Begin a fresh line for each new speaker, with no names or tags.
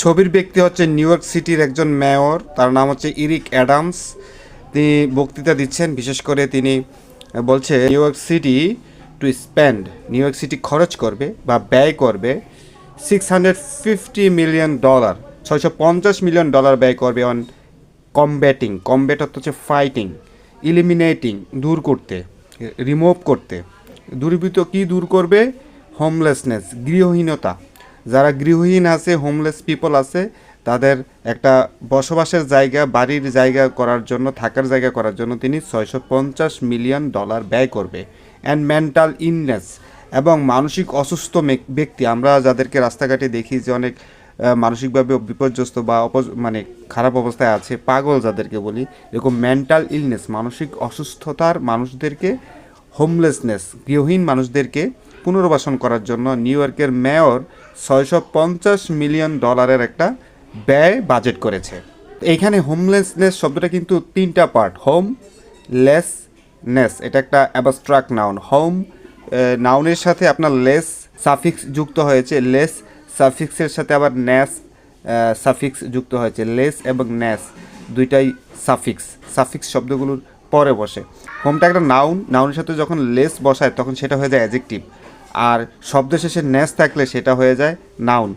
ছবির ব্যক্তি হচ্ছে নিউ ইয়র্ক সিটির একজন মেয়র, তার নাম হচ্ছে ইরিক অ্যাডামস। তিনি বক্তৃতা দিচ্ছেন, বিশেষ করে তিনি বলছে new York city to spend, new York city খরচ করবে বা ব্যয় করবে $650 মিলিয়ন, $650 মিলিয়ন ব্যয় করবে অন কমব্যাটিং, কমব্যাট অর্থ হচ্ছে ফাইটিং, ইলিমিনেটিং দূর করতে, রিমুভ করতে, দূরীভূত কি দূর করবে? হোমলেসনেস, গৃহহীনতা। যারা গৃহহীন আছে, হোমলেস পিপল আছে, তাদের একটা বসবাসের জায়গা, বাড়ির জায়গা করার জন্য, থাকার জায়গা করার জন্য তিনি $650 মিলিয়ন ব্যয় করবে। অ্যান্ড মেন্টাল ইলনেস, এবং মানসিক অসুস্থ ব্যক্তি, আমরা যাদেরকে রাস্তাঘাটে দেখি যে অনেক মানসিকভাবে বিপর্যস্ত বা মানে খারাপ অবস্থায় আছে, পাগল যাদেরকে বলি, এরকম মেন্টাল ইলনেস, মানসিক অসুস্থতার মানুষদেরকে, হোমলেসনেস, গৃহহীন মানুষদেরকে পুনর্বাসন করার জন্য নিউ ইয়র্কের মেয়র $650 মিলিয়ন একটা ব্যয় বাজেট করেছে। এইখানে হোমলেসনেস শব্দটা কিন্তু তিনটা পার্ট। হোমলেসনেস এটা একটা অ্যাবস্ট্রাক্ট নাউন। হোম নাউনের সাথে আপনার লেস সাফিক্স যুক্ত হয়েছে, লেস সাফিক্সের সাথে আবার ন্যাস সাফিক্স যুক্ত হয়েছে। লেস এবং ন্যাস দুইটাই সাফিক্স, সাফিক্স শব্দগুলোর পরে বসে। হোমটা একটা নাউন, নাউনের সাথে যখন লেস বসায় তখন সেটা হয়ে যায় অ্যাডজেক্টিভ, আর শব্দ শেষে ন্যাস থাকলে সেটা হয়ে যায় নাউন।